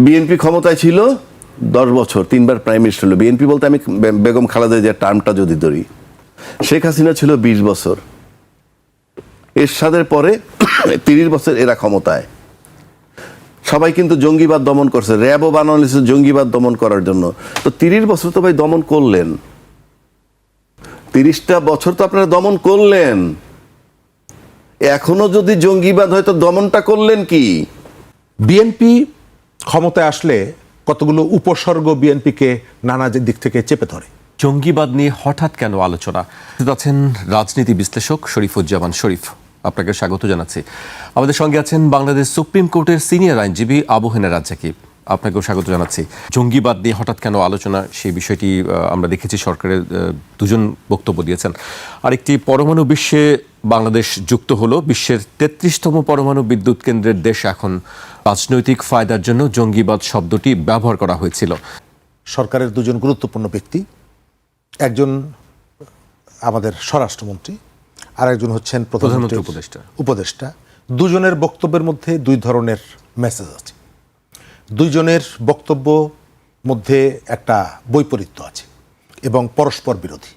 BNP ক্ষমতায় ছিল 10 বছর, 3বার প্রাইম মিনিস্টার হলো। বিএনপি বলতে আমি বেগম খালেদা জিয়ার টার্মটা যদি ধরি, শেখ হাসিনা ছিল 20 বছর, এরশাদের পরে 30 বছর এরা ক্ষমতায়। সবাই কিন্তু জঙ্গিবাদ দমন করছে, র্যাবও বানানো হয়েছে জঙ্গিবাদ দমন করার জন্য। তো 30 বছর তো ভাই দমন করলেন, 30টা বছর তো আপনারা দমন করলেন, এখনো যদি জঙ্গিবাদ হয় তো দমনটা করলেন কি? বিএনপি ক্ষমতায় আসলে কতগুলো উপসর্গ বিএনপিকে নানা দিক থেকে চেপে ধরে। জঙ্গিবাদ নিয়ে হঠাৎ কেন আলোচনা? আছেন রাজনীতি বিশ্লেষক শরীফুজ্জামান শরীফ, আপনাকে স্বাগত জানাচ্ছি। আমাদের সঙ্গে আছেন বাংলাদেশ সুপ্রিম কোর্টের সিনিয়র আইনজীবী আবু হেনা রাজ্জাকি, আপনাকেও স্বাগত জানাচ্ছি। জঙ্গিবাদ নিয়ে হঠাৎ কেন আলোচনা, সেই বিষয়টি আমরা দেখেছি সরকারের দুজন বক্তব্য দিয়েছেন। আরেকটি, পরমাণু বিশ্বে বাংলাদেশ যুক্ত হলো, বিশ্বের 33তম পরমাণু বিদ্যুৎ কেন্দ্রের দেশ এখন। রাজনৈতিক ফায়দার জন্য জঙ্গিবাদ শব্দটি ব্যবহার করা হয়েছিল। সরকারের দুজন গুরুত্বপূর্ণ ব্যক্তি, একজন আমাদের স্বরাষ্ট্রমন্ত্রী আর একজন হচ্ছেন প্রধানমন্ত্রী উপদেষ্টা, দুজনের বক্তব্যের মধ্যে দুই ধরনের মেসেজ আছে। দুইজনের বক্তব্য মধ্যে একটা বৈপরীত্য আছে এবং পরস্পর বিরোধী।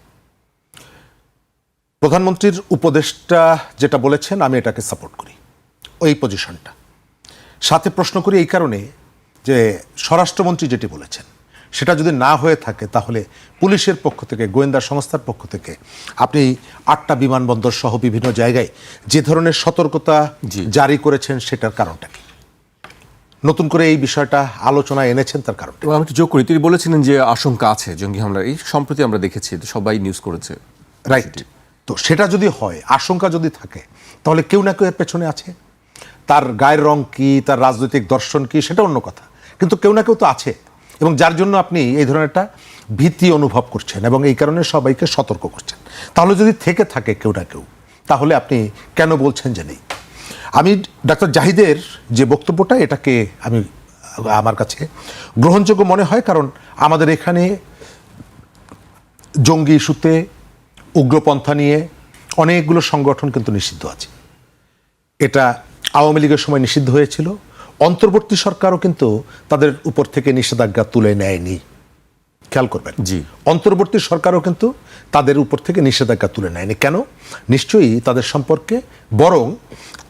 প্রধানমন্ত্রীর উপদেষ্টা যেটা বলেছেন আমি এটাকে সাপোর্ট করি, ওই পজিশনটা। সাথে প্রশ্ন করি এই কারণে যে স্বরাষ্ট্রমন্ত্রী যেটি বলেছেন সেটা যদি না হয়ে থাকে তাহলে পুলিশের পক্ষ থেকে, গোয়েন্দা সংস্থার পক্ষ থেকে আপনি 8টা বিমানবন্দর সহ বিভিন্ন জায়গায় যে ধরনের সতর্কতা জারি করেছেন সেটার কারণটা কি? নতুন করে এই বিষয়টা আলোচনায় এনেছেন তার কারণ আমি একটু যোগ করি, তিনি বলেছিলেন যে আশঙ্কা আছে জঙ্গি হামলার। এই সম্প্রতি আমরা দেখেছি, সবাই নিউজ করেছে। রাইট। তো সেটা যদি হয়, আশঙ্কা যদি থাকে, তাহলে কেউ না কেউ এর পেছনে আছে। তার গায়ের রং কি, তার রাজনৈতিক দর্শন কি, সেটা অন্য কথা, কিন্তু কেউ না কেউ তো আছে, এবং যার জন্য আপনি এই ধরনের একটা ভীতি অনুভব করছেন এবং এই কারণে সবাইকে সতর্ক করছেন। তাহলে যদি থেকে থাকে কেউ না কেউ, তাহলে আপনি কেন বলছেন যে নেই? আমি ডাক্তার জাহিদের যে বক্তব্যটা, এটাকে আমার কাছে গ্রহণযোগ্য মনে হয়, কারণ আমাদের এখানে জঙ্গি ইস্যুতে, উগ্রপন্থা নিয়ে অনেকগুলো সংগঠন কিন্তু নিষিদ্ধ আছে। এটা আওয়ামী লীগের সময় নিষিদ্ধ হয়েছিল, অন্তর্বর্তী সরকারও কিন্তু তাদের উপর থেকে নিষেধাজ্ঞা তুলে নেয়নি। খেয়াল করবেন, জি, অন্তর্বর্তী সরকারও কিন্তু তাদের উপর থেকে নিষেধাজ্ঞা তুলে নেয়নি। কেন? নিশ্চয়ই তাদের সম্পর্কে, বরং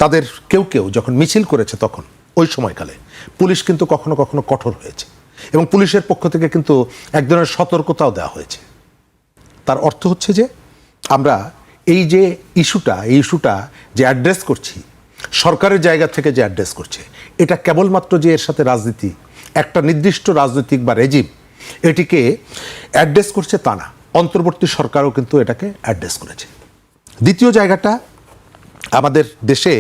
তাদের কেউ কেউ যখন মিছিল করেছে তখন ওই সময়কালে পুলিশ কিন্তু কখনো কখনো কঠোর হয়েছে এবং পুলিশের পক্ষ থেকে কিন্তু এক ধরনের সতর্কতাও দেওয়া হয়েছে। তার অর্থ হচ্ছে যে আমরা এই যে ইস্যুটা যে অ্যাড্রেস করছি, সরকারের জায়গা থেকে যে অ্যাড্রেস করছে, এটা কেবলমাত্র যে এর সাথে রাজনীতি, একটা নির্দিষ্ট রাজনৈতিক বা রেজিম এটিকে অ্যাড্রেস করছে তা না, অন্তর্বর্তী সরকারও কিন্তু এটাকে অ্যাড্রেস করেছে। দ্বিতীয় জায়গাটা, আমাদের দেশে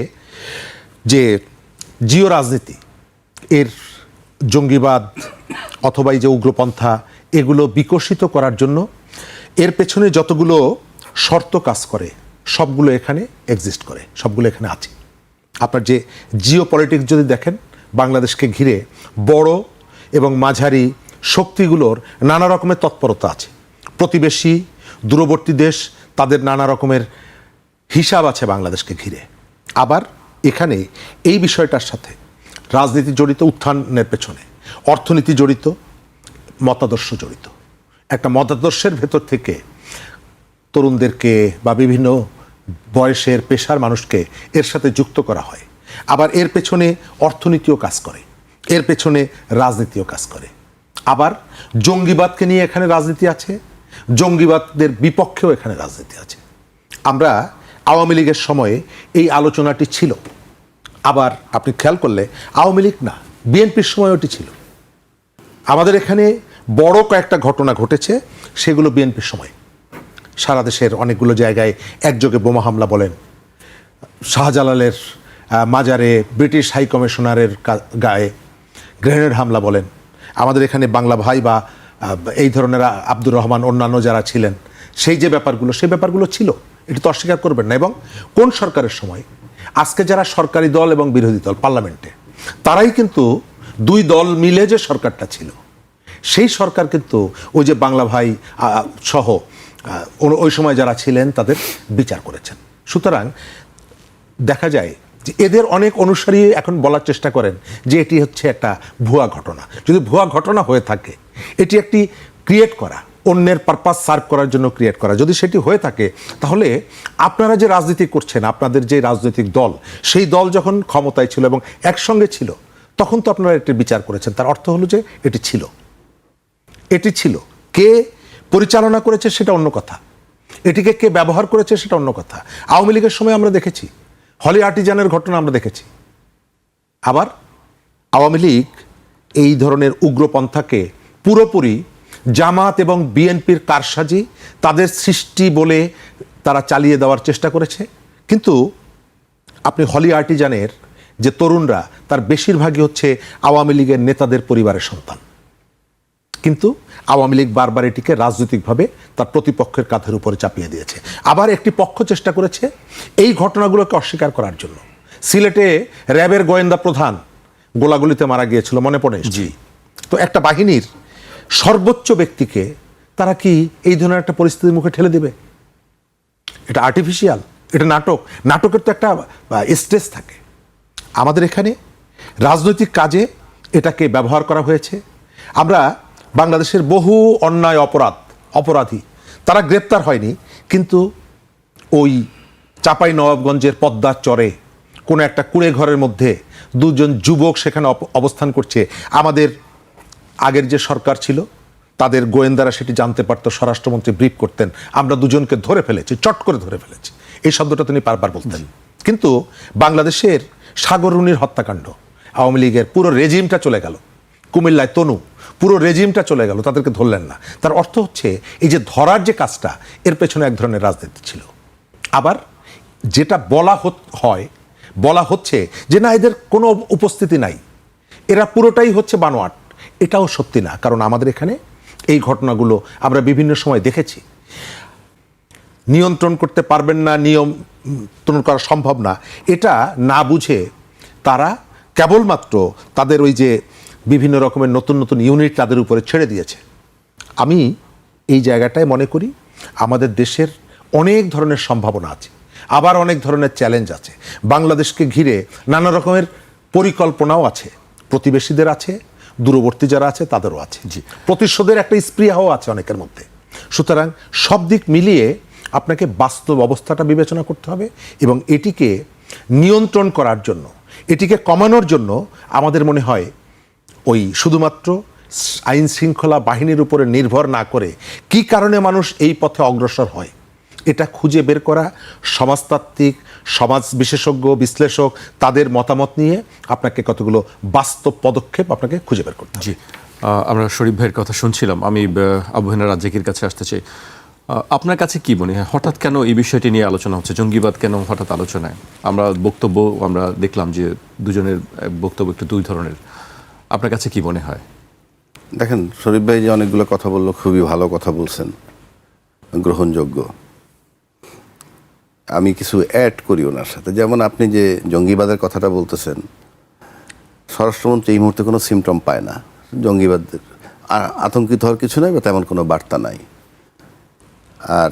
যে জিও রাজনীতি, এর জঙ্গিবাদ অথবা এই যে উগ্রপন্থা, এগুলো বিকশিত করার জন্য এর পেছনে যতগুলো শর্ত কাজ করে সবগুলো এখানে এক্সিস্ট করে, সবগুলো এখানে আছে। আপনার যে জিও পলিটিক্স যদি দেখেন, বাংলাদেশকে ঘিরে বড় এবং মাঝারি শক্তিগুলোর নানা রকমের তৎপরতা আছে। প্রতিবেশী, দূরবর্তী দেশ, তাদের নানা রকমের হিসাব আছে বাংলাদেশকে ঘিরে। আবার এখানে এই বিষয়টার সাথে রাজনীতি জড়িত, উত্থানের পেছনে অর্থনীতি জড়িত, মতাদর্শ জড়িত। একটা মতাদর্শের ভেতর থেকে তরুণদেরকে বা বিভিন্ন বয়সের পেশার মানুষকে এর সাথে যুক্ত করা হয়। আবার এর পেছনে অর্থনীতিও কাজ করে, এর পেছনে রাজনীতিও কাজ করে। আবার জঙ্গিবাদকে নিয়ে এখানে রাজনীতি আছে, জঙ্গিবাদের বিপক্ষেও এখানে রাজনীতি আছে। আমরা আওয়ামী লীগের সময়ে এই আলোচনাটি ছিল। আবার আপনি খেয়াল করলে আওয়ামী লীগ না, বিএনপির সময় ওটি ছিল। আমাদের এখানে বড় কয়েকটা ঘটনা ঘটেছে, সেগুলো বিএনপির সময়। সারা দেশের অনেকগুলো জায়গায় একযোগে বোমা হামলা বলেন, শাহজালালের মাজারে ব্রিটিশ হাই কমিশনারের গায়ে গ্রেনেড হামলা বলেন, আমাদের এখানে বাংলা ভাই বা এই ধরনের আব্দুর রহমান, অন্যান্য যারা ছিলেন, সেই যে ব্যাপারগুলো, সেই ব্যাপারগুলো ছিল, এটি তো অস্বীকার করবেন না। এবং কোন সরকারের সময়? আজকে যারা সরকারি দল এবং বিরোধী দল পার্লামেন্টে, তারাই কিন্তু দুই দল মিলে যে সরকারটা ছিল, সেই সরকার কিন্তু ওই যে বাংলা ভাই সহ ওই সময় যারা ছিলেন তাদের বিচার করেছেন। সুতরাং দেখা যায় যে এদের অনেক অনুসারী এখন বলার চেষ্টা করেন যে এটি হচ্ছে একটা ভুয়া ঘটনা। যদি ভুয়া ঘটনা হয়ে থাকে, এটি একটি ক্রিয়েট করা, অন্যের পারপাস সার্ভ করার জন্য ক্রিয়েট করা, যদি সেটি হয়ে থাকে তাহলে আপনারা যে রাজনীতি করছেন, আপনাদের যে রাজনৈতিক দল, সেই দল যখন ক্ষমতায় ছিল এবং একসঙ্গে ছিল, তখন তো আপনারা এটি বিচার করেছেন। তার অর্থ হলো যে এটি ছিল। কে পরিচালনা করেছে সেটা অন্য কথা, এটিকে কে ব্যবহার করেছে সেটা অন্য কথা। আওয়ামী লীগের সময় আমরা দেখেছি, হলি আর্টিজানের ঘটনা আমরা দেখেছি। আবার আওয়ামী লীগ এই ধরনের উগ্রপন্থাকে পুরোপুরি জামাত এবং বিএনপির কারসাজি, তাদের সৃষ্টি বলে তারা চালিয়ে দেওয়ার চেষ্টা করেছে। কিন্তু আপনি হলি আর্টিজানের যে তরুণরা, তার বেশিরভাগই হচ্ছে আওয়ামী লীগের নেতাদের পরিবারের সন্তান। কিন্তু আওয়ামী লীগ বারবার এটিকে রাজনৈতিকভাবে তার প্রতিপক্ষের কাঁধের উপরে চাপিয়ে দিয়েছে। আবার একটি পক্ষ চেষ্টা করেছে এই ঘটনাগুলোকে অস্বীকার করার জন্য। সিলেটে র্যাবের গোয়েন্দা প্রধান গোলাগুলিতে মারা গিয়েছিল, মনে পড়ে? জি। তো একটা বাহিনীর সর্বোচ্চ ব্যক্তিকে তারা কি এই ধরনের একটা পরিস্থিতির মুখে ঠেলে দেবে? এটা আর্টিফিশিয়াল, এটা নাটকের তো একটা স্টেজ থাকে। আমাদের এখানে রাজনৈতিক কাজে এটাকে ব্যবহার করা হয়েছে। আমরা বাংলাদেশের বহু অন্যায় অপরাধী তারা গ্রেপ্তার হয়নি, কিন্তু ওই চাঁপাই নবাবগঞ্জের পদ্মার চরে কোনো একটা কুঁড়ে ঘরের মধ্যে দুজন যুবক সেখানে অবস্থান করছে। আমাদের আগের যে সরকার ছিল, তাদের গোয়েন্দারা সেটি জানতে পারতো, স্বরাষ্ট্রমন্ত্রী ব্রিফ করতেন, আমরা দুজনকে ধরে ফেলেছি, চট করে ধরে ফেলেছি, এই শব্দটা তিনি বারবার বলতেন। কিন্তু বাংলাদেশের সাগররুনির হত্যাকাণ্ড, আওয়ামী লীগের পুরো রেজিমটা চলে গেল, কুমিল্লায় তনু, পুরো রেজিমটা চলে গেল, তাদেরকে ধরলেন না। তার অর্থ হচ্ছে এই যে ধরার যে কাজটা, এর পেছনে এক ধরনের রাজনীতি ছিল। আবার যেটা বলা হচ্ছে যে না, এদের কোনো উপস্থিতি নাই, এরা পুরোটাই হচ্ছে বানোয়াট, এটাও সত্যি না। কারণ আমাদের এখানে এই ঘটনাগুলো আমরা বিভিন্ন সময় দেখেছি। নিয়ন্ত্রণ করতে পারবেন না, নিয়ন্ত্রণ করা সম্ভব না, এটা না বুঝে তারা কেবলমাত্র তাদের ওই যে বিভিন্ন রকমের নতুন নতুন ইউনিট তাদের উপরে ছেড়ে দিয়েছে। আমি এই জায়গাটায় মনে করি আমাদের দেশের অনেক ধরনের সম্ভাবনা আছে, আবার অনেক ধরনের চ্যালেঞ্জ আছে। বাংলাদেশকে ঘিরে নানা রকমের পরিকল্পনাও আছে, প্রতিবেশীদের আছে, দূরবর্তী যারা আছে তাদেরও আছে, প্রতিশোধের একটা স্পৃহাও আছে অনেকের মধ্যে। সুতরাং সব দিক মিলিয়ে আপনাকে বাস্তব অবস্থাটা বিবেচনা করতে হবে এবং এটিকে নিয়ন্ত্রণ করার জন্য, এটিকে কমানোর জন্য আমাদের মনে হয় ওই শুধুমাত্র আইন শৃঙ্খলা বাহিনীর উপরে নির্ভর না করে কি কারণে মানুষ এই পথে অগ্রসর হয়, এটা খুঁজে বের করা, সমাজতাত্ত্বিক, সমাজ বিশেষজ্ঞ, বিশ্লেষক তাদের মতামত নিয়ে আপনাকে কতগুলো বাস্তব পদক্ষেপ আপনাকে খুঁজে বের করতে হবে। জি, আমরা শরীফ ভাইয়ের কথা শুনছিলাম। আমি আবু হেনা রাজ্জাকির কাছে আসতে চাই। আপনার কাছে কি মনে হয়, হঠাৎ কেন এই বিষয়টি নিয়ে আলোচনা হচ্ছে, জঙ্গিবাদ কেন হঠাৎ আলোচনায়? আমরা দেখলাম যে দুজনের বক্তব্য একটু দুই ধরনের। আপনার কাছে কি মনে হয়? দেখেন, শরীফ ভাই যে অনেকগুলো কথা বললো, খুবই ভালো কথা বলছেন, গ্রহণযোগ্য। আমি কিছু অ্যাড করি ওনার সাথে। যেমন আপনি যে জঙ্গিবাদের কথাটা বলতেছেন, স্বরাষ্ট্রমন্ত্রী এই মুহূর্তে কোনো সিমটম পায় না জঙ্গিবাদের, আতঙ্কিত হওয়ার কিছু নাই বা তেমন কোনো বার্তা নাই। আর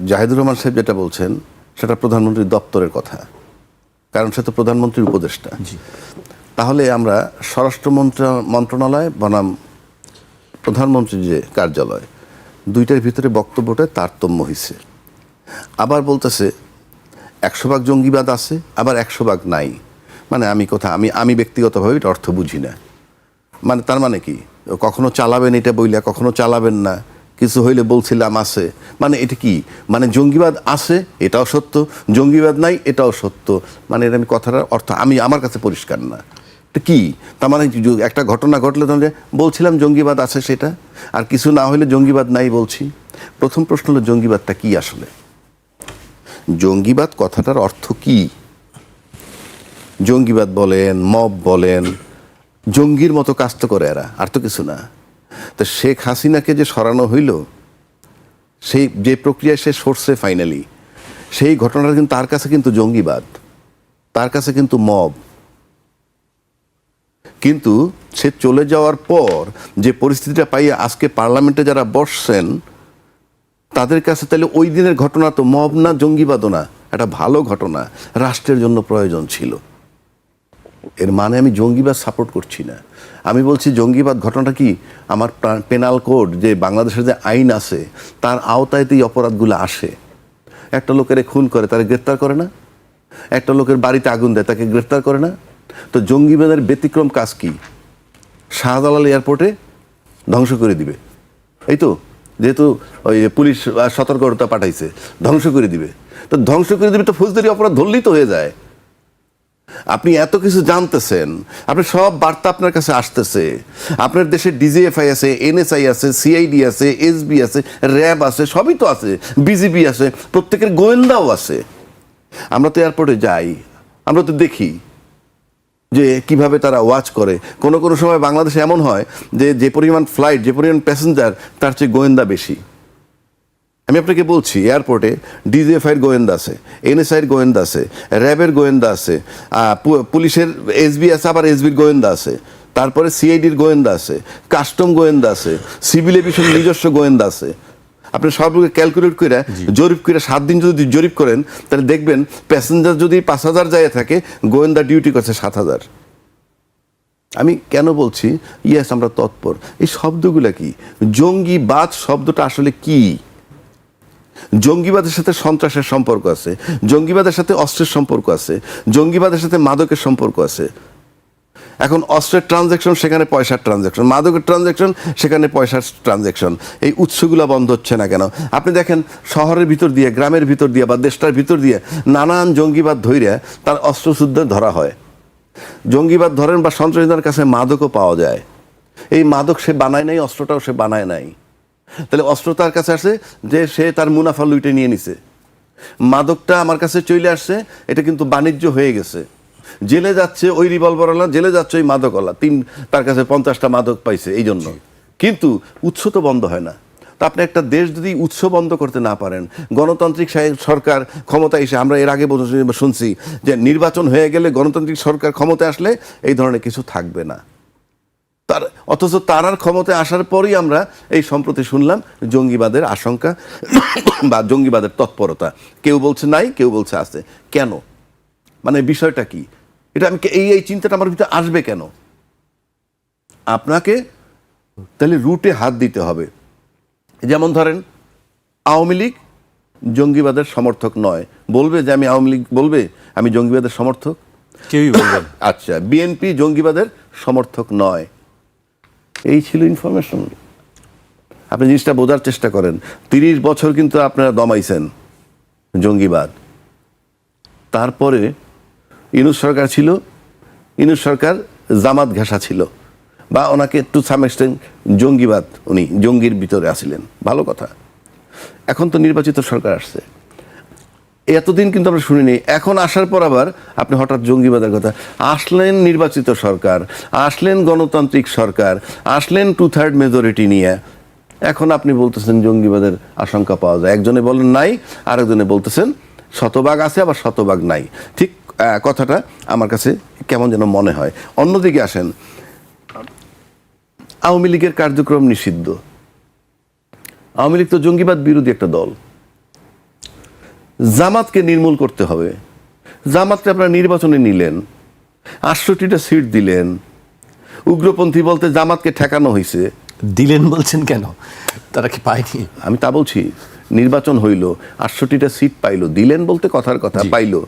জাহিদুর রহমান সাহেব যেটা বলছেন সেটা প্রধানমন্ত্রীর দপ্তরের কথা, কারণ সে তো প্রধানমন্ত্রীর উপদেষ্টা। তাহলে আমরা স্বরাষ্ট্র মন্ত্রণালয় বনাম প্রধানমন্ত্রীর যে কার্যালয়, দুইটার ভিতরে বক্তব্যটা তারতম্য হয়েছে। আবার বলতেছে 100% জঙ্গিবাদ আছে, আবার 100% নাই। মানে আমি ব্যক্তিগতভাবে এটা অর্থ বুঝি না। মানে তার মানে কি, কখনো চালাবেন এটা বইলা, কখনো চালাবেন না, কিছু হইলে বলছিলাম আছে, মানে এটা কি, মানে জঙ্গিবাদ আছে এটাও সত্য, জঙ্গিবাদ নাই এটাও সত্য, মানে এটা আমি কথাটার অর্থ আমার কাছে পরিষ্কার না। এটা কি, তার মানে একটা ঘটনা ঘটলে তাহলে বলছিলাম জঙ্গিবাদ আছে সেটা, আর কিছু না হলে জঙ্গিবাদ নাই বলছি। প্রথম প্রশ্ন হলো জঙ্গিবাদটা কি আসলে? জঙ্গিবাদ কথাটার অর্থ কি? জঙ্গিবাদ বলেন, মব বলেন, জঙ্গির মতো কাজ তো করে এরা, আর তো কিছু না। তো শেখ হাসিনাকে যে সরানো হইল, সেই যে প্রক্রিয়ায় সে সরছে ফাইনালি, সেই ঘটনাটা কিন্তু তার কাছে কিন্তু জঙ্গিবাদ, তার কাছে কিন্তু মব। কিন্তু সে চলে যাওয়ার পর যে পরিস্থিতিটা পাইয়ে আজকে পার্লামেন্টে যারা বসছেন, তাদের কাছে তাহলে ওই দিনের ঘটনা তো মব না, জঙ্গিবাদও না, একটা ভালো ঘটনা রাষ্ট্রের জন্য প্রয়োজন ছিল। এর মানে আমি জঙ্গিবাদ সাপোর্ট করছি না। আমি বলছি জঙ্গিবাদ ঘটনাটা কি, আমার পেনাল কোড যে বাংলাদেশের যে আইন আছে তার আওতায় এই অপরাধগুলো আসে। একটা লোকের খুন করে তাকে গ্রেফতার করে না, একটা লোকের বাড়িতে আগুন দেয় তাকে গ্রেফতার করে না। তো জঙ্গিবাদের ব্যতিক্রম কাজ কি? শাহজালাল এয়ারপোর্টে ধ্বংস করে দিবে, এই তো, যেহেতু ওই পুলিশ সতর্কতা পাঠাইছে ধ্বংস করে দিবে। তো ধ্বংস করে দিবে তো ফৌজদারি অপরাধ ধরলেই তো হয়ে যায়। আপনি এত কিছু জানতেছেন, আপনি সব বার্তা আপনার কাছে আসতেছে, আপনার দেশে ডিজিএফআই আছে, এনএসআই আছে, সিআইডি আছে, এসবি আছে, র্যাব আছে, সবই তো আছে, বিজিবি আছে, প্রত্যেকের গোয়েন্দাও আছে। আমরা তো এয়ারপোর্টে যাই, আমরা তো দেখি যে কিভাবে তারা ওয়াচ করে। কোনো কোনো সময় বাংলাদেশে এমন হয় যে পরিমাণ ফ্লাইট, যে পরিমাণ প্যাসেঞ্জার, তার চেয়ে গোয়েন্দা বেশি। আমি আপনাকে বলছি, এয়ারপোর্টে ডিজিএফআইয়ের গোয়েন্দা আছে, এনএসআইয়ের গোয়েন্দা আছে, র্যাবের গোয়েন্দা আছে, পুলিশের এসবি আছে, আবার এসবির গোয়েন্দা আছে, তারপরে সিআইডির গোয়েন্দা আছে, কাস্টম গোয়েন্দা আছে, সিভিল এভিয়েশন নিজস্ব গোয়েন্দা আছে। আপনি সবগুলো ক্যালকুলেট করে জরিপ করে 7 দিন যদি জরিপ করেন তাহলে দেখবেন প্যাসেঞ্জার যদি 5,000 যায় থাকে, গোয়েন্দা ডিউটি করছে 7,000। আমি কেন বলছি ইয়েস আমরা তৎপর, এই শব্দগুলো কি? জঙ্গিবাদ শব্দটা আসলে কি? জঙ্গিবাদের সাথে সন্ত্রাসের সম্পর্ক আছে, জঙ্গিবাদের সাথে অস্ত্রের সম্পর্ক আছে, জঙ্গিবাদের সাথে মাদকের সম্পর্ক আছে। এখন অস্ত্রের ট্রানজ্যাকশন, সেখানে পয়সার ট্রানজ্যাকশন, মাদকের ট্রানজ্যাকশন, সেখানে পয়সার ট্রানজ্যাকশন। এই উৎসগুলো বন্ধ হচ্ছে না কেন? আপনি দেখেন শহরের ভিতর দিয়ে, গ্রামের ভিতর দিয়ে বা দেশটার ভিতর দিয়ে নানান জঙ্গিবাদ ধইরা তার অস্ত্রশুদ্ধ ধরা হয়। জঙ্গিবাদ ধরেন বা সন্ত্রাসীদের কাছে মাদকও পাওয়া যায়। এই মাদক সে বানায় নাই, অস্ত্রটাও সে বানায় নাই। তাহলে অস্ত্র তার কাছে আসে যে সে তার মুনাফা লুটে নিয়ে নিছে। মাদকটা আমার কাছে চলে আসছে, এটা কিন্তু বাণিজ্য হয়ে গেছে। জেলে যাচ্ছে ওই রিভলভারওয়ালা, জেলে যাচ্ছে ওই মাদকওয়ালা, তার কাছে 50টা মাদক পাইছে এই জন্য। কিন্তু উৎস তো বন্ধ হয় না। তো আপনি একটা দেশ যদি উৎস বন্ধ করতে না পারেন, গণতান্ত্রিক সরকার ক্ষমতা এসে, আমরা এর আগে শুনছি যে নির্বাচন হয়ে গেলে গণতান্ত্রিক সরকার ক্ষমতায় আসলে এই ধরনের কিছু থাকবে না। অথচ তারার ক্ষমতায় আসার পরই আমরা এই সম্প্রতি শুনলাম জঙ্গিবাদের আশঙ্কা বা জঙ্গিবাদের তৎপরতা। কেউ বলছে নাই, কেউ বলছে আছে। কেন? মানে বিষয়টা কি? এটা আমি এই চিন্তাটা আমার ভিতরে আসবে কেন? আপনাকে তাহলে রুটে হাত দিতে হবে। যেমন ধরেন আওয়ামী লীগ জঙ্গিবাদের সমর্থক নয়, বলবে যে আমি আওয়ামী লীগ, বলবে আমি জঙ্গিবাদের সমর্থক? কেউই বলবেন। আচ্ছা, বিএনপি জঙ্গিবাদের সমর্থক নয়, এই ছিল ইনফরমেশন। আপনি জিনিসটা বোঝার চেষ্টা করেন। 30 বছর কিন্তু আপনারা দমাইছেন জঙ্গিবাদ। তারপরে ইউনূস সরকার ছিল, ইউনূস সরকার জামাত ঘেঁষা ছিল, বা ওনাকে টু সাম এক্সটেন্ট জঙ্গিবাদ, উনি জঙ্গির ভিতরে আসছিলেন, ভালো কথা। এখন তো নির্বাচিত সরকার আসছে, এতদিন কিন্তু আমরা শুনিনি। এখন আসার পর আবার আপনি হঠাৎ জঙ্গিবাদের কথা আসলেন। নির্বাচিত সরকার আসলেন, গণতান্ত্রিক সরকার আসলেন 2/3 মেজরিটি নিয়ে, এখন আপনি বলতেছেন জঙ্গিবাদের আশঙ্কা পাওয়া যায়। একজনে বলেন নাই, আরেকজনে বলতেছেন শতভাগ আছে, আবার শতভাগ নাই। ঠিক কথাটা আমার কাছে কেমন যেন মনে হয়। অন্যদিকে আসেন, আওয়ামী লীগের কার্যক্রম নিষিদ্ধ। আওয়ামী লীগ তো জঙ্গিবাদ বিরোধী একটা দল। জামাতকে নির্মূল করতে হবে। জামাতকে আপনারা নির্বাচনে নিলেন, 68টা সিট দিলেন। উগ্রপন্থী বলতে জামাতকে ঠেকানো হয়েছে। দিলেন বলছেন কেন? তারা কি পায়নি? আমি তা বলছি, নির্বাচন হইল, 68টা সিট পাইলো, দিলেন বলতে কথার কথা, পাইলো।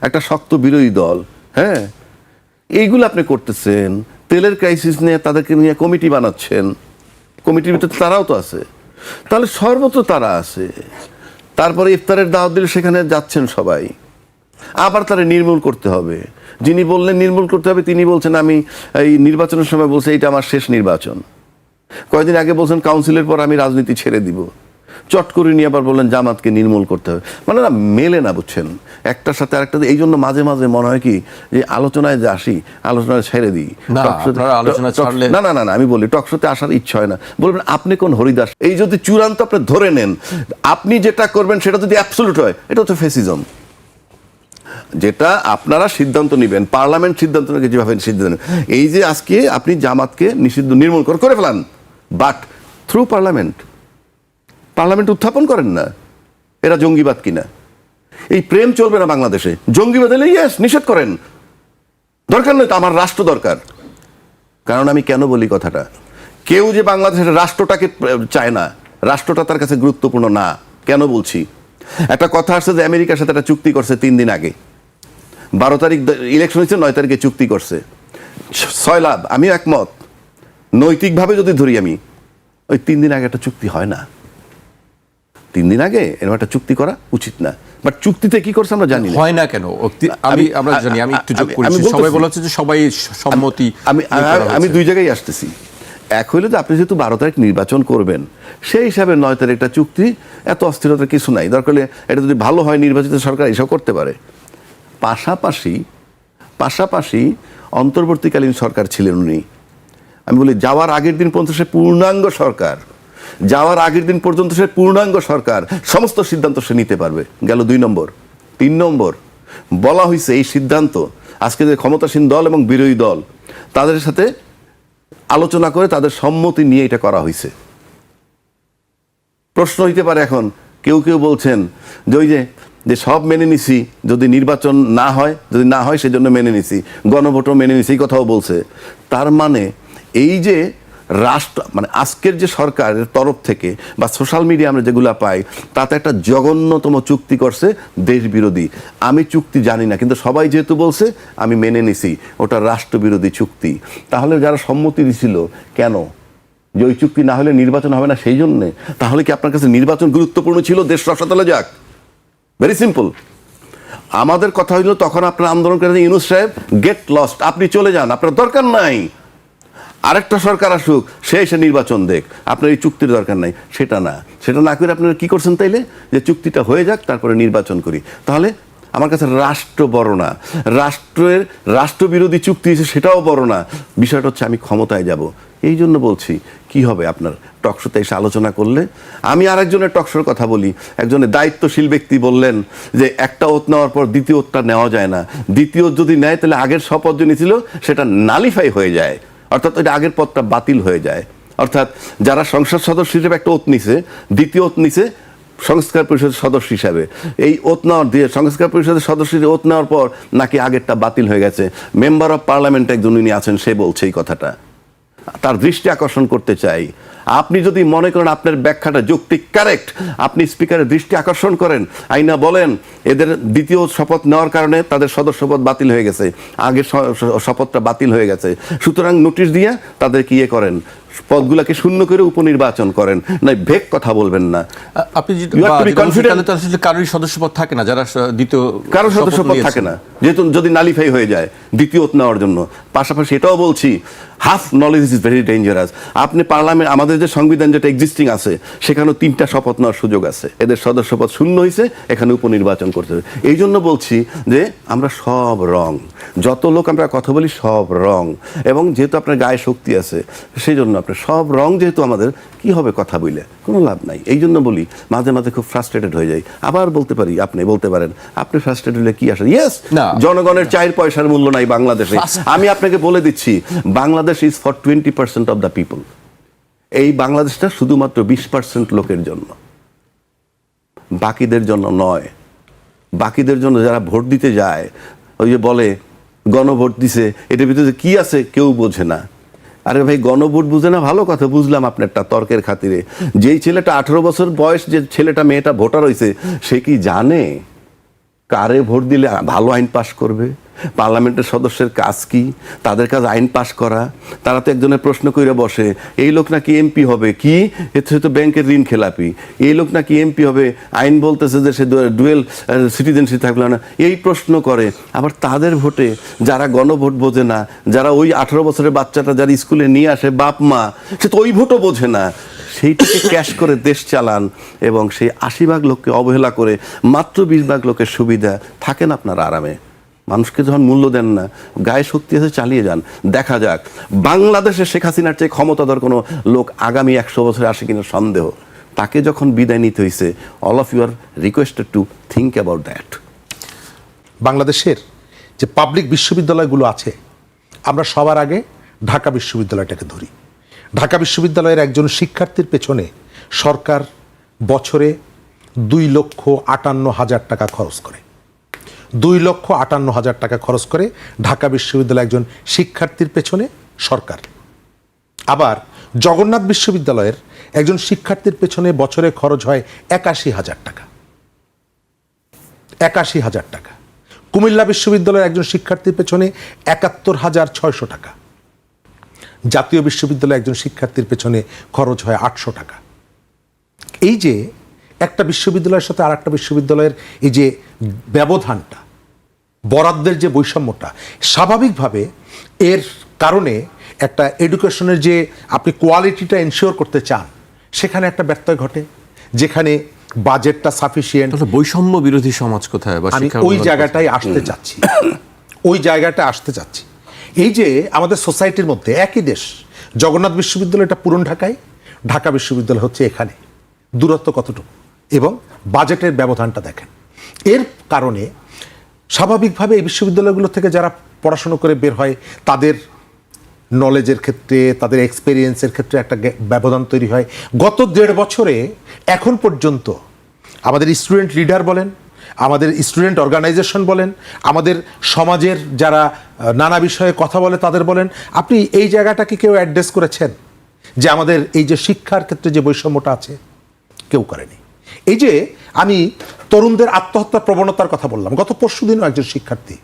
একটা শক্ত বিরোধী দল, হ্যাঁ, এইগুলো আপনি করতেছেন। তেলের ক্রাইসিস নিয়ে তাদেরকে নিয়ে কমিটি বানাচ্ছেন, কমিটির ভিতরে তারাও তো আছে। তাহলে সর্বত্র তারা আছে। তারপরে ইফতারের দাওয়াত দিলে সেখানে যাচ্ছেন সবাই। আবার তারা নির্মূল করতে হবে। যিনি বললেন নির্মূল করতে হবে, তিনি বলছেন আমি এই নির্বাচনের সময় বলছে এইটা আমার শেষ নির্বাচন। কয়েকদিন আগে বলছেন কাউন্সিলের পর আমি রাজনীতি ছেড়ে দিব। চট করে নিয়ে আবার বললেন জামাতকে নির্মূল করতে হবে। মানে না, মেলে না, বুঝছেন, একটার সাথে আরেকটা। এই জন্য মাঝে মাঝে মনে হয় কি যে আলোচনায় যে আসি, আলোচনায় ছেড়ে দিই। না না না না, আমি বলি টকশোতে আসার ইচ্ছা হয় না। বলবেন আপনি কোন হরিদাস? এই যদি চূড়ান্ত আপনি ধরে নেন, আপনি যেটা করবেন সেটা যদি অ্যাবসলিউট হয়, এটা হচ্ছে ফ্যাসিজম। যেটা আপনারা সিদ্ধান্ত নেবেন, পার্লামেন্ট সিদ্ধান্ত নেবে, যেভাবে সিদ্ধান্ত নেবেন। এই যে আজকে আপনি জামাতকে নিষিদ্ধ নির্মূল করে ফেলান, বাট থ্রু পার্লামেন্ট উত্থাপন করেন না এরা জঙ্গিবাদ কিনা। এই প্রেম চলবে না বাংলাদেশে। জঙ্গিবাদ এলে ইয়েস নিষেধ করেন, দরকার নেই তো, আমার রাষ্ট্র দরকার। কারণ আমি কেন বলি কথাটা, কেউ যে বাংলাদেশের রাষ্ট্রটাকে চায় না, রাষ্ট্রটা তার কাছে গুরুত্বপূর্ণ না। কেন বলছি, একটা কথা আসছে যে আমেরিকার সাথে একটা চুক্তি করছে 3 দিন আগে, 12 তারিখ ইলেকশন হয়েছে, 9 তারিখে চুক্তি করছে, 6 লাভ। আমি একমত, নৈতিকভাবে যদি ধরি আমি, ওই 3 দিন আগে একটা চুক্তি হয় না। 3 দিন আগে এরকম একটা চুক্তি করা উচিত না। বাট চুক্তিতে কি করছে আমরা জানি না। হয় না কেন আমরা জানি। আমি একটু যোগ করি, আমি বলতেছি, সবাই বলেছে যে সবাই সম্মতি। আমি 2 জায়গায় আসতেছি। এক হইলো যে আপনি যেহেতু 12 তারিখ নির্বাচন করবেন, সেই হিসাবে 9 তারিখ একটা চুক্তি, এত অস্থিরতার কিছু নাই। দরকার হলে এটা যদি ভালো হয়, নির্বাচিত সরকার এসব করতে পারে। পাশাপাশি অন্তর্বর্তীকালীন সরকার ছিলেন উনি। আমি বলি যাওয়ার আগের দিন পর্যন্ত সে পূর্ণাঙ্গ সরকার, যাওয়ার আগের দিন পর্যন্ত সে পূর্ণাঙ্গ সরকার, সমস্ত সিদ্ধান্ত সে নিতে পারবে। গেল 2 নম্বর। 3 নম্বর, বলা হয়েছে এই সিদ্ধান্ত আজকে যে ক্ষমতাসীন দল এবং বিরোধী দল তাদের সাথে আলোচনা করে তাদের সম্মতি নিয়ে এটা করা হয়েছে। প্রশ্ন হইতে পারে এখন, কেউ কেউ বলছেন যে ওই যে সব মেনে নিছি, যদি নির্বাচন না হয়, যদি না হয় সেজন্য মেনে নিছি, গণভোটও মেনে নিছি, এই কথাও বলছে। তার মানে এই যে রাষ্ট্র, মানে আজকের যে সরকারের তরফ থেকে বা সোশ্যাল মিডিয়া আমরা যেগুলো পাই, তাতে একটা জঘন্যতম চুক্তি করছে দেশ বিরোধী। আমি চুক্তি জানি না, কিন্তু সবাই যেহেতু বলছে আমি মেনে নিছি, ওটা রাষ্ট্রবিরোধী চুক্তি। তাহলে যারা সম্মতি দিছিল কেন, যে ওই চুক্তি না হলে নির্বাচন হবে না সেই জন্যে? তাহলে কি আপনার কাছে নির্বাচন গুরুত্বপূর্ণ ছিল? দেশ রসাতলে যাক, ভেরি সিম্পল। আমাদের কথা হইল তখন আপনার আন্দোলন করে, ইউনূস সাহেব গেট লস্ট, আপনি চলে যান, আপনার দরকার নাই, আরেকটা সরকার আসুক, সে এসে নির্বাচন দেখ, আপনার এই চুক্তির দরকার নাই। সেটা না করে আপনারা কি করছেন তাইলে, যে চুক্তিটা হয়ে যাক তারপরে নির্বাচন করি। তাহলে আমার কাছে রাষ্ট্র বড় না, রাষ্ট্রবিরোধী চুক্তি হয়েছে সেটাও বড় না। বিষয়টা হচ্ছে আমি ক্ষমতায় যাব। এই জন্য বলছি, কি হবে আপনার টকশোতে এসে আলোচনা করলে। আমি আরেকজনের টকশোর কথা বলি, একজনের দায়িত্বশীল ব্যক্তি বললেন যে একটা ওত নেওয়ার পর দ্বিতীয় ওতটা নেওয়া যায় না, দ্বিতীয় যদি নেয় তাহলে আগের শপথ যে নিয়েছিল সেটা নালিফাই হয়ে যায়, অর্থাৎ ওইটা আগের পদটা বাতিল হয়ে যায়। অর্থাৎ যারা সংসদ সদস্য হিসেবে একটা ওত নিছে, দ্বিতীয় ওত নিছে সংস্কার পরিষদের সদস্য হিসাবে, এই ওত নেওয়ার দিয়ে সংস্কার পরিষদের সদস্য ওত নেওয়ার পর নাকি আগেরটা বাতিল হয়ে গেছে। মেম্বার অফ পার্লামেন্ট একজন উনি আছেন, সে বলছে এই কথাটা। তার দৃষ্টি আকর্ষণ করতে চাই, আপনি যদি মনে করেন আপনার ব্যাখ্যাটা যৌক্তিক কারেক্ট, আপনি স্পিকারের দৃষ্টি আকর্ষণ করেন, আইনা বলেন এদের দ্বিতীয় শপথ নেওয়ার কারণে তাদের সদস্যপদ বাতিল হয়ে গেছে, আগের শপথটা বাতিল হয়ে গেছে, সুতরাং নোটিশ দিয়ে তাদেরকে ইয়ে করেন, পদগুলাকে শূন্য করে উপনির্বাচন করেন, না ভেক কথা বলবেন না। আপনি কারোর সদস্যপদ থাকে না, যারা দ্বিতীয় কারো সদস্যপদ থাকে না, যেহেতু যদি নালিফাই হয়ে যায় দ্বিতীয় নেওয়ার জন্য। পাশাপাশি এটাও বলছি, half knowledge is very dangerous. আপনি পার্লামেন্ট, আমাদের যে সংবিধান যেটা এক্সিস্টিং আছে, সেখানেও 3টা শপথ নেওয়ার সুযোগ আছে। এদের সদস্যপদ শূন্য হয়েছে, এখানে উপনির্বাচন করতে হবে। এই জন্য বলছি যে আমরা সব রং, যত লোক আমরা কথা বলি সব রং, এবং যেহেতু আপনার গায়ে শক্তি আছে সেই জন্য আপনার সব রং, যেহেতু আমাদের কি হবে কথা বলে কোনো লাভ নাই। এই জন্য বলি মাঝে মাঝে খুব ফ্রাস্ট্রেটেড হয়ে যাই। আবার বলতে পারি, আপনি বলতে পারেন আপনি ফ্রাস্ট্রেটেড হলে কি আসে, ইয়েস, জনগণের 4 পয়সার মূল্য নাই বাংলাদেশে। আমি আপনাকে বলে দিচ্ছি, Bangladesh is for 20% of the people. এই বাংলাদেশটা শুধুমাত্র 20% লোকের জন্য, বাকিদের জন্য নয়। বাকিদের জন্য যারা ভোট দিতে যায়, ওই যে বলে গণভোট দিছে, এটার ভিতরে কি আছে কেউ বোঝে না। আরে ভাই, গণভোট বুঝে না, ভালো কথা, বুঝলাম আপনারটা তর্কের খাতিরে। যেই ছেলেটা 18 বছর বয়স, যে ছেলেটা মেয়েটা ভোটার হয়েছে, সে কি জানে কারে ভোট দিলে ভালো আইন পাশ করবে? পার্লামেন্টের সদস্যের কাজ কি? তাদের কাজ আইন পাশ করা। তারা তো একজনের প্রশ্ন করে বসে, এই লোক নাকি এমপি হবে, কি সে তো ব্যাংকের ঋণ খেলাপি, এই লোক নাকি এমপি হবে, আইন বলতেছে যে সে ডুয়েল সিটিজেনশিপ থাকবে না, এই প্রশ্ন করে। আবার তাদের ভোটে যারা গণভোট বোঝে না, যারা ওই 18 বছরের বাচ্চাটা যারা স্কুলে নিয়ে আসে বাপ মা, সে তো ওই ভোটও বোঝে না, সেইটাকে ক্যাশ করে দেশ চালান, এবং সেই 80% লোককে অবহেলা করে মাত্র 20% লোকের সুবিধা থাকেন আপনার আরামে। মানুষকে যখন মূল্য দেন না, গায়ে শক্তি আছে, চালিয়ে যান, দেখা যাক। বাংলাদেশে শেখ হাসিনার চেয়ে ক্ষমতাধর কোনো লোক আগামী 100 বছরে আসে কিনা সন্দেহ। তাকে যখন বিদায় নিতে হয়েছে, all of you are requested to think about that. বাংলাদেশের যে পাবলিক বিশ্ববিদ্যালয়গুলো আছে, আমরা সবার আগে ঢাকা বিশ্ববিদ্যালয়টাকে ধরি। ঢাকা বিশ্ববিদ্যালয়ের একজন শিক্ষার্থীর পেছনে সরকার বছরে 2,58,000 টাকা খরচ করে। 2,58,000 টাকা খরচ করে ঢাকা বিশ্ববিদ্যালয়ের একজন শিক্ষার্থীর পেছনে সরকার। আবার জগন্নাথ বিশ্ববিদ্যালয়ের একজন শিক্ষার্থীর পেছনে বছরে খরচ হয় 81,000 টাকা। 81,000 টাকা। কুমিল্লা বিশ্ববিদ্যালয়ের একজন শিক্ষার্থীর পেছনে 71,600 টাকা। জাতীয় বিশ্ববিদ্যালয়ের একজন শিক্ষার্থীর পেছনে খরচ হয় 800 টাকা। এই যে একটা বিশ্ববিদ্যালয়ের সাথে আর একটা বিশ্ববিদ্যালয়ের এই যে ব্যবধানটা, বরাদ্দের যে বৈষম্যটা, স্বাভাবিকভাবে এর কারণে একটা এডুকেশনের যে আপনি কোয়ালিটিটা এনশিওর করতে চান, সেখানে একটা ব্যত্যয় ঘটে। যেখানে বাজেটটা সাফিসিয়েন্ট, তাহলে বৈষম্য বিরোধী সমাজ কোথায়? বা আমি শিক্ষা ওই উন্নয়ন জায়গাটায় আসতে চাচ্ছি। ওই জায়গাটায় আসতে চাচ্ছি। এই যে আমাদের সোসাইটির মধ্যে একই দেশ, জগন্নাথ বিশ্ববিদ্যালয়টা পুরন ঢাকায়, ঢাকা বিশ্ববিদ্যালয় হচ্ছে এখানে, দূরত্ব কতটুকু এবং বাজেটের ব্যবধানটা দেখেন। এর কারণে স্বাভাবিকভাবে এই বিশ্ববিদ্যালয়গুলো থেকে যারা পড়াশুনো করে বের হয়, তাদের নলেজের ক্ষেত্রে, তাদের এক্সপেরিয়েন্সের ক্ষেত্রে একটা ব্যবধান তৈরি হয়। গত 1.5 বছরে এখন পর্যন্ত আমাদের স্টুডেন্ট লিডার বলেন, আমাদের স্টুডেন্ট অর্গানাইজেশন বলেন, আমাদের সমাজের যারা নানা বিষয়ে কথা বলে তাদের বলেন, আপনি এই জায়গাটাকে কেউ অ্যাড্রেস করেছেন যে আমাদের এই যে শিক্ষার ক্ষেত্রে যে বৈষম্যটা আছে? কেউ করেনি। এই যে আমি তরুণদের আত্মহত্যার প্রবণতার কথা বললাম, গত পরশুদিনও একজন শিক্ষার্থী,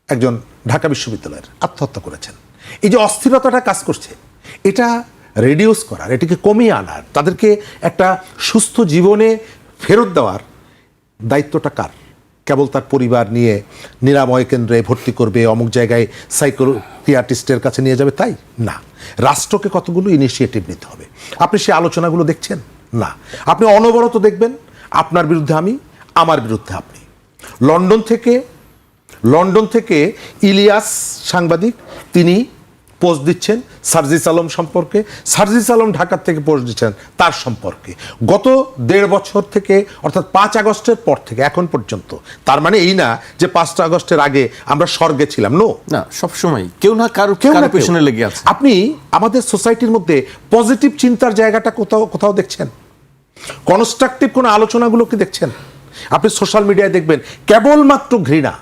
একজন ঢাকা বিশ্ববিদ্যালয়ের, আত্মহত্যা করেছেন। এই যে অস্থিরতাটা কাজ করছে, এটা রিডিউস করার, এটাকে কমিয়ে আনার, তাদেরকে একটা সুস্থ জীবনে ফেরত দেওয়ার দায়িত্বটা কার? কেবল তার পরিবার নিয়ে নিরাময় কেন্দ্রে ভর্তি করবে, অমুক জায়গায় সাইকোথিয়াট্রিস্টের কাছে নিয়ে যাবে, তাই না। রাষ্ট্রকে কতগুলো ইনিশিয়েটিভ নিতে হবে। আপনি সেই আলোচনাগুলো দেখছেন না। আপনি অনবরত দেখবেন আপনার বিরুদ্ধে আমি, আমার বিরুদ্ধে আপনি। লন্ডন থেকে ইলিয়াস সাংবাদিক, তিনি পোস্ট দিচ্ছেন সার্জিস আলম সম্পর্কে, সার্জিস আলম ঢাকার থেকে পোস্ট দিচ্ছেন তার সম্পর্কে। গত 1.5 বছর থেকে, অর্থাৎ 5 আগস্টের পর থেকে এখন পর্যন্ত, তার মানে এই না যে 5 আগস্টের আগে আমরা স্বর্গে ছিলাম, না, সবসময় কেউ না কারো পেছনে লেগে আছে। আপনি আমাদের সোসাইটির মধ্যে পজিটিভ চিন্তার জায়গাটা কোথাও দেখছেন? কনস্ট্রাকটিভ কোনো আলোচনাগুলো কি দেখছেন? আপনি সোশ্যাল মিডিয়ায় দেখবেন কেবলমাত্র ঘৃণা,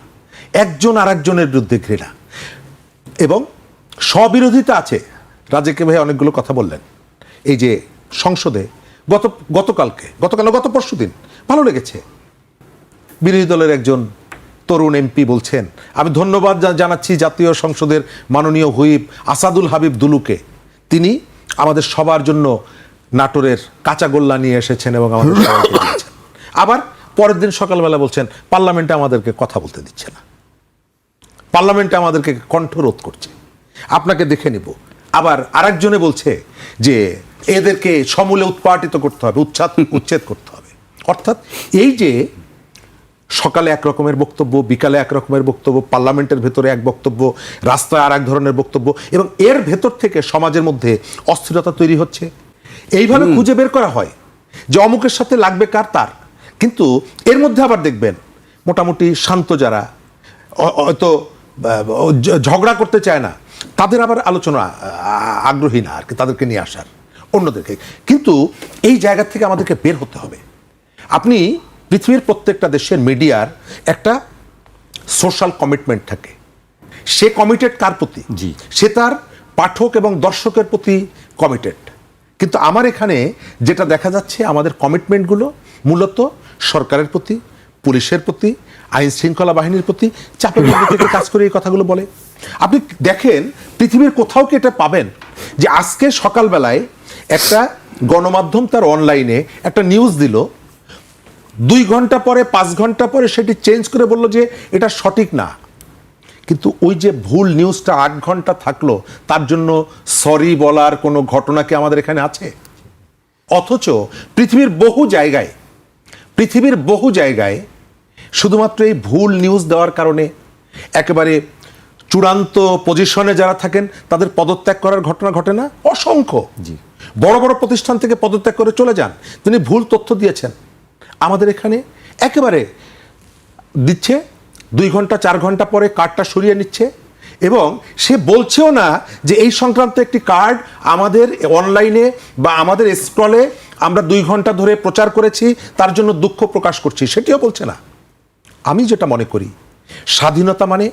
একজন আর একজনের বিরুদ্ধে ঘৃণা, এবং স্ববিরোধিতা আছে। রাজেকে ভাই অনেকগুলো কথা বললেন। এই যে সংসদে গত পরশুদিন ভালো লেগেছে, বিরোধী দলের একজন তরুণ এমপি বলছেন, আমি ধন্যবাদ জানাচ্ছি জাতীয় সংসদের মাননীয় হুইপ আসাদুল হাবিব দুলুকে, তিনি আমাদের সবার জন্য নাটোরের কাঁচাগোল্লা নিয়ে এসেছেন এবং আমাদের সবাইকে দিয়েছেন। আবার পরের দিন সকালবেলা বলছেন পার্লামেন্টে আমাদেরকে কথা বলতে দিচ্ছে না, পার্লামেন্টে আমাদেরকে কণ্ঠরোধ করছে, আপনাকে দেখে নিব। আবার আরেকজনে বলছে যে এদেরকে সমূলে উৎপাটিত করতে হবে, উচ্ছেদ করতে হবে। অর্থাৎ এই যে সকালে এক রকমের বক্তব্য, বিকালে এক রকমের বক্তব্য, পার্লামেন্টের ভেতরে এক বক্তব্য, রাস্তায় আর এক ধরনের বক্তব্য, এবং এর ভেতর থেকে সমাজের মধ্যে অস্থিরতা তৈরি হচ্ছে। এইভাবে খুঁজে বের করা হয় যে অমুকের সাথে লাগবে কার, তার। কিন্তু এর মধ্যে আবার দেখবেন মোটামুটি শান্ত যারা হয়তো ঝগড়া করতে চায় না, তাদের আবার আলোচনা আগ্রহী না আর কি, তাদেরকে নিয়ে আসার অন্যদেরকে। কিন্তু এই জায়গা থেকে আমাদেরকে বের হতে হবে। আপনি পৃথিবীর প্রত্যেকটা দেশের মিডিয়ার একটা সোশ্যাল কমিটমেন্ট থাকে। সে কমিটেড কার প্রতি? সে তার পাঠক এবং দর্শকের প্রতি কমিটেড। কিন্তু আমার এখানে যেটা দেখা যাচ্ছে, আমাদের কমিটমেন্টগুলো মূলত সরকারের প্রতি, পুলিশের প্রতি, আইন শৃঙ্খলা বাহিনীর প্রতি চাপের মধ্যে থেকে কাজ করে এই কথাগুলো বলে। আপনি দেখেন পৃথিবীর কোথাও কি এটা পাবেন যে আজকে সকালবেলায় একটা গণমাধ্যম তার অনলাইনে একটা নিউজ দিল, 2 ঘন্টা পরে 5 ঘন্টা পরে সেটি চেঞ্জ করে বলল যে এটা সঠিক না, কিন্তু ওই যে ভুল নিউজটা 8 ঘন্টা থাকলো, তার জন্য সরি বলার কোনো ঘটনা কি আমাদের এখানে আছে? অথচ পৃথিবীর বহু জায়গায় শুধুমাত্র এই ভুল নিউজ দেওয়ার কারণে একেবারে চূড়ান্ত পজিশনে যারা থাকেন তাদের পদত্যাগ করার ঘটনা ঘটে না? অসংখ্য। বড় বড় প্রতিষ্ঠান থেকে পদত্যাগ করে চলে যান, তিনি ভুল তথ্য দিয়েছেন। আমাদের এখানে একেবারে দিচ্ছে 2 ঘন্টা 4 ঘন্টা পরে কার্ডটা সরিয়ে নিচ্ছে এবং সে বলছেও না যে এই সংক্রান্ত একটি কার্ড আমাদের অনলাইনে বা আমাদের স্ক্রলে আমরা 2 ঘন্টা ধরে প্রচার করেছি, তার জন্য দুঃখ প্রকাশ করছি, সেটিও বলছে না। আমি যেটা মনে করি, স্বাধীনতা মানে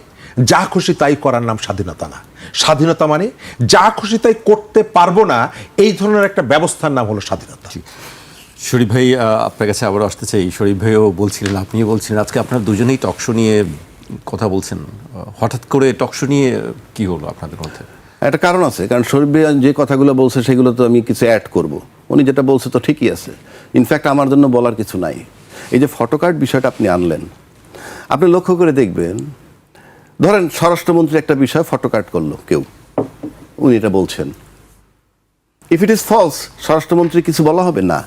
যা খুশি তাই করার নাম স্বাধীনতা না। স্বাধীনতা মানে যা খুশি তাই করতে পারবো না, এই ধরনের একটা ব্যবস্থার নাম হলো স্বাধীনতা। শরীফ ভাই, আপনার কাছে আবার আসতে চাই। শরীফ ভাইও বলছিলেন, আপনিও বলছিলেন, আজকে আপনার দুজনেই টকশো নিয়ে কথা বলছেন। হঠাৎ করে টকশো নিয়ে কি হলো আপনাদের মধ্যে? একটা কারণ আছে, কারণ শরীফ ভাই যে কথাগুলো বলছে সেগুলো তো আমি কিছু অ্যাড করব। উনি যেটা বলছে তো ঠিকই আছে, ইনফ্যাক্ট আমার জন্য বলার কিছু নাই। এই যে ফটোকার্ড বিষয়টা আপনি আনলেন, আপনি লক্ষ্য করে দেখবেন, ধরেন স্বরাষ্ট্রমন্ত্রী একটা বিষয় ফটোকার্ড করলো কেউ, উনি এটা বলছেন, ইফ ইট ইজ ফলস, স্বরাষ্ট্রমন্ত্রী কিছু বলা হবে না,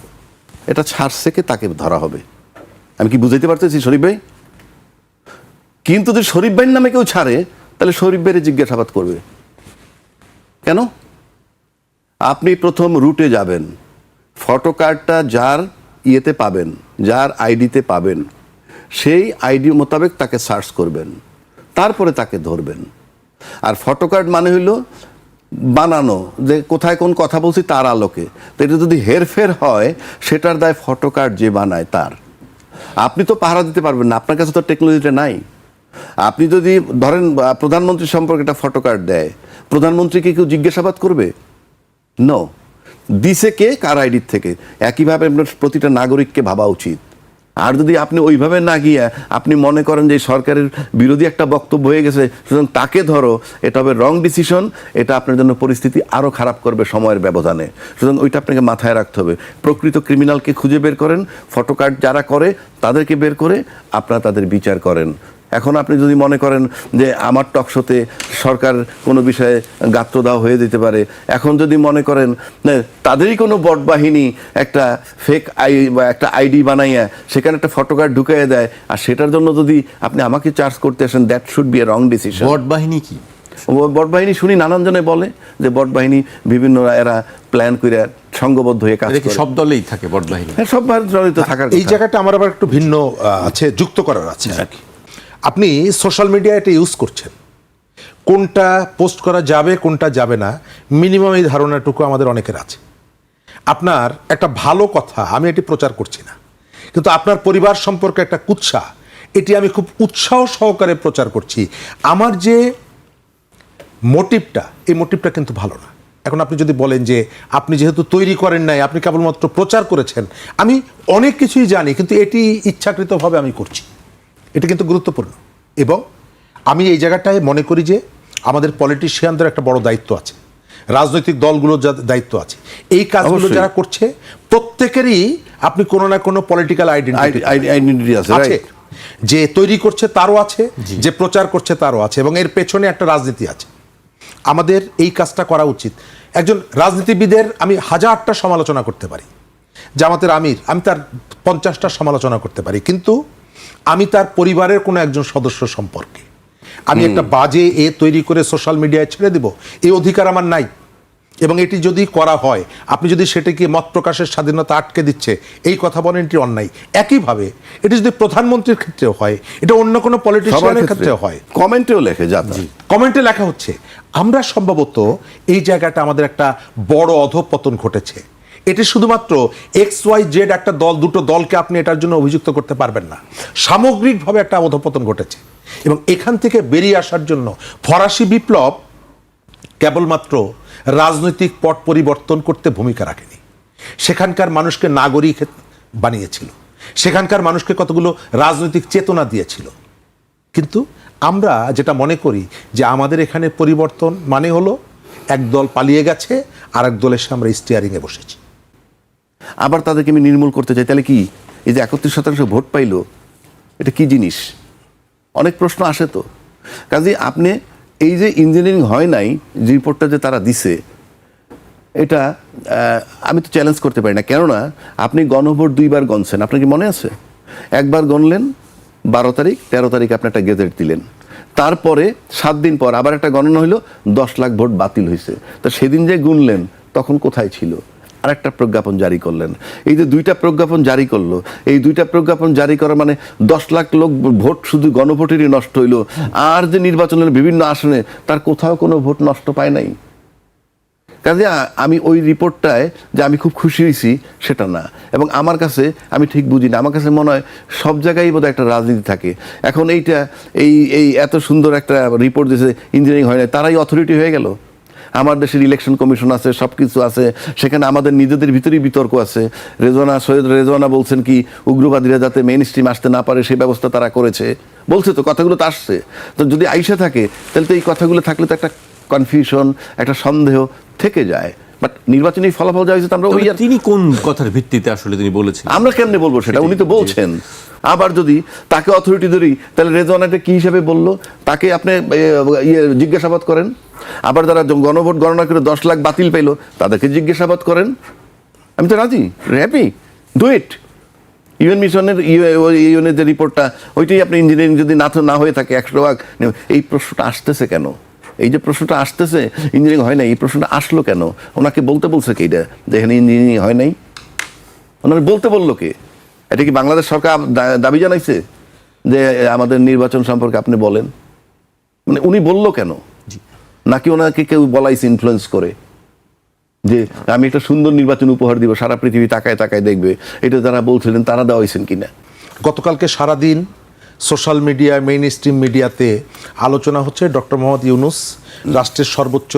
এটা ছাড়ছে কে তাকে ধরা হবে। আমি কি বুঝাইতে পারতেছি শরীফ ভাই? কিন্তু যদি শরীফ ভাইয়ের নামে কেউ ছাড়ে, তাহলে শরীফ ভাইয়ের জিজ্ঞাসাবাদ করবে কেন? আপনি প্রথম রুটে যাবেন, ফটোকার্ডটা যার ইয়েতে পাবেন, যার আইডিতে পাবেন, সেই আইডি মোতাবেক তাকে সার্চ করবেন, তারপরে তাকে ধরবেন। আর ফটোকার্ড মানে হইল বানানো, যে কোথায় কোন কথা বলছি তার আলোকে। তো এটা যদি হেরফের হয়, সেটার দায় ফটোকার্ড যে বানায় তার। আপনি তো পাহারা দিতে পারবেন না, আপনার কাছে তো টেকনোলজিটা নাই। আপনি যদি ধরেন প্রধানমন্ত্রী সম্পর্কে একটা ফটোকার্ড দেয়, প্রধানমন্ত্রীকে কেউ জিজ্ঞাসাবাদ করবে? নো। দিছে কে, কার আইডির থেকে? একইভাবে আপনার প্রতিটা নাগরিককে ভাবা উচিত। আর যদি আপনি ওইভাবে না গিয়ে আপনি মনে করেন যে সরকারের বিরোধী একটা বক্তব্য হয়ে গেছে, সুতরাং তাকে ধরো, এটা হবে রং ডিসিশন, এটা আপনার জন্য পরিস্থিতি আরও খারাপ করবে সময়ের ব্যবধানে। সুতরাং ওইটা আপনাকে মাথায় রাখতে হবে। প্রকৃত ক্রিমিনালকে খুঁজে বের করেন, ফটোকার্ড যারা করে তাদেরকে বের করে আপনারা তাদের বিচার করেন। এখন আপনি যদি মনে করেন যে আমার টকশোতে সরকার কোনো বিষয়ে গাত্রদাহ হয়ে যেতে পারে, এখন যদি মনে করেন তাদেরই কোনো বট বাহিনী একটা ফেক বা একটা আইডি বানাইয়া সেখানে একটা ফটোকার্ড ঢুকাইয়া দেয়, আর সেটার জন্য যদি আপনি আমাকে চার্জ করতে আসেন, that should be a wrong decision. Bot বাহিনী কি? বট বাহিনী শুনি নানান জনে বলে যে বট বাহিনী বিভিন্ন এরা প্ল্যান করে সংঘবদ্ধ হয়ে কাজ করে। সব দলেই থাকে বট বাহিনী? হ্যাঁ, সব জড়িত থাকার এই জায়গাটা আমার আবার একটু ভিন্ন আছে, যুক্ত করার আছে আর কি। আপনি সোশ্যাল মিডিয়া এটা ইউজ করছেন, কোনটা পোস্ট করা যাবে কোনটা যাবে না, মিনিমাম এই ধারণাটুকু আমাদের অনেকের আছে। আপনার একটা ভালো কথা আমি এটি প্রচার করছি না, কিন্তু আপনার পরিবার সম্পর্কে একটা কুৎসা, এটি আমি খুব উৎসাহ সহকারে প্রচার করছি। আমার যে মোটিভটা, এই মোটিভটা কিন্তু ভালো না। এখন আপনি যদি বলেন যে আপনি যেহেতু তৈরি করেন নাই, আপনি কেবলমাত্র প্রচার করেছেন, আমি অনেক কিছুই জানি, কিন্তু এটি ইচ্ছাকৃতভাবে আমি করছি, এটা কিন্তু গুরুত্বপূর্ণ। এবং আমি এই জায়গাটায় মনে করি যে আমাদের পলিটিশিয়ানদের একটা বড় দায়িত্ব আছে, রাজনৈতিক দলগুলোর দায়িত্ব আছে। এই কাজগুলো যারা করছে প্রত্যেকেরই আপনি কোনো না কোনো পলিটিক্যাল আইডেন্টিটি আছে, যে তৈরি করছে তারও আছে, যে প্রচার করছে তারও আছে, এবং এর পেছনে একটা রাজনীতি আছে। আমাদের এই কাজটা করা উচিত। একজন রাজনীতিবিদের আমি 1000টা সমালোচনা করতে পারি, জামাতের আমির আমি তার 50টা সমালোচনা করতে পারি, কিন্তু আমি তার পরিবারের কোনো একজন সদস্য সম্পর্কে আমি একটা বাজে তৈরি করে সোশ্যাল মিডিয়ায় ছেড়ে দেব, এই অধিকার আমার নাই। এবং এটি যদি করা হয়, আপনি যদি সেটাকে মত প্রকাশের স্বাধীনতা আটকে দিচ্ছে, এই কথা বলেন, এটি অন্যায়। একইভাবে এটি যদি প্রধানমন্ত্রীর ক্ষেত্রেও হয়, এটা অন্য কোনো পলিটিশিয়ানের ক্ষেত্রেও হয়, কমেন্টেও লেখে, কমেন্টে লেখা হচ্ছে। আমরা সম্ভবত এই জায়গাটা আমাদের একটা বড় অধঃপতন ঘটেছে। এটি শুধুমাত্র XYZ একটা দল, দুটো দলকে আপনি এটার জন্য অভিযুক্ত করতে পারবেন না, সামগ্রিকভাবে একটা অধঃপতন ঘটেছে। এবং এখান থেকে বেরিয়ে আসার জন্য ফরাসি বিপ্লব কেবলমাত্র রাজনৈতিক পট পরিবর্তন করতে ভূমিকা রাখেনি, সেখানকার মানুষকে নাগরিক বানিয়েছিল, সেখানকার মানুষকে কতগুলো রাজনৈতিক চেতনা দিয়েছিল। কিন্তু আমরা যেটা মনে করি যে আমাদের এখানে পরিবর্তন মানে হলো এক দল পালিয়ে গেছে, আর এক দলের সাথে আমরা স্টিয়ারিংয়ে বসেছি। আবার তাদেরকে আমি নির্মূল করতে চাই, তাহলে কি এই যে 31% ভোট পাইলো, এটা কি জিনিস? অনেক প্রশ্ন আসে তো। কাজে আপনি এই যে ইঞ্জিনিয়ারিং হয় নাই, যে রিপোর্টটা যে তারা দিছে, এটা আমি তো চ্যালেঞ্জ করতে পারি না। কেননা আপনি গণভোট 2বার গণছেন, আপনার কি মনে আছে? একবার গণলেন 12 তারিখ, 13 তারিখ আপনি একটা গেজেট দিলেন, তারপরে 7 দিন পর আবার একটা গণনা হইলো, 10 লাখ ভোট বাতিল হয়েছে। তো সেদিন যে গুনলেন তখন কোথায় ছিল? আরেকটা প্রজ্ঞাপন জারি করলেন। এই যে 2টা প্রজ্ঞাপন জারি করলো, এই 2টা প্রজ্ঞাপন জারি করা মানে 10 লাখ লোক ভোট শুধু গণভোটেরই নষ্ট হইলো, আর যে নির্বাচনের বিভিন্ন আসনে তার কোথাও কোনো ভোট নষ্ট পায় নাই। কাজে আমি ওই রিপোর্টটায় যে আমি খুব খুশি হয়েছি সেটা না, এবং আমার কাছে আমি ঠিক বুঝি না, আমার কাছে মনে হয় সব জায়গায় বোধহয় একটা রাজনীতি থাকে। এখন এইটা এই এত সুন্দর একটা রিপোর্ট দিয়েছে, ইঞ্জিনিয়ারিং হয় না, তারাই অথরিটি হয়ে গেল। আমার দেশের ইলেকশন কমিশন আছে, সব কিছু আছে, সেখানে আমাদের নিজেদের ভিতরেই বিতর্ক আছে। সৈয়দ রেজওয়ানা বলছেন কি উগ্রবাদীরা যাতে মেইন স্ট্রিম আসতে না পারে সেই ব্যবস্থা তারা করেছে, বলছে তো, কথাগুলো তো আসছে। তো যদি আইসা থাকে তাহলে তো এই কথাগুলো থাকলে তো একটা কনফিউশন, একটা সন্দেহ থেকে যায়। বাট নির্বাচনী ফলাফল যা হয়েছে আমরা ওই তিনি কোন কথার ভিত্তিতে আসলে তিনি বলেছেন, আমরা কেমনে বলবো সেটা, উনি তো বলছেন। আবার যদি তাকে অথরিটি ধরি তাহলে রেজওয়ানাটা কি হিসাবে বললো তাকে আপনি জিজ্ঞাসাবাদ করেন। আবার যারা গণভোট গণনা করে 10 লাখ বাতিল পেলো তাদেরকে জিজ্ঞাসাবাদ করেন। আমি তো রাজি, হ্যাপি, ডু ইট। ইউএন মিশনের ইউএনের যে রিপোর্টটা ওইটাই আপনি ইঞ্জিনিয়ারিং যদি না হয়ে থাকে 100 ভাগ, এই প্রশ্নটা আসতেছে কেন? এই যে প্রশ্নটা আসতেছে ইঞ্জিনিয়ারিং হয় নাই, এই প্রশ্নটা আসলো কেন? ওনাকে বলতে বলছে কি এটা যে এখানে ইঞ্জিনিয়ারিং হয় নাই? ওনাকে বলতে বললো কে? এটা কি বাংলাদেশ সরকার দাবি জানাইছে যে আমাদের নির্বাচন সম্পর্কে আপনি বলেন? মানে উনি বললো কেন? নাকি ওনাকে কেউ বলাইছে ইনফ্লুয়েন্স করে যে আমি একটা সুন্দর নির্বাচন উপহার দিব, সারা পৃথিবী তাকায় তাকায় দেখবে, এটা যারা বলছিলেন তারা দেওয়া হয়েছেন কিনা? গতকালকে সারাদিন সোশ্যাল মিডিয়া, মেইন স্ট্রিম মিডিয়াতে আলোচনা হচ্ছে ডক্টর মোহাম্মদ ইউনূস রাষ্ট্রের সর্বোচ্চ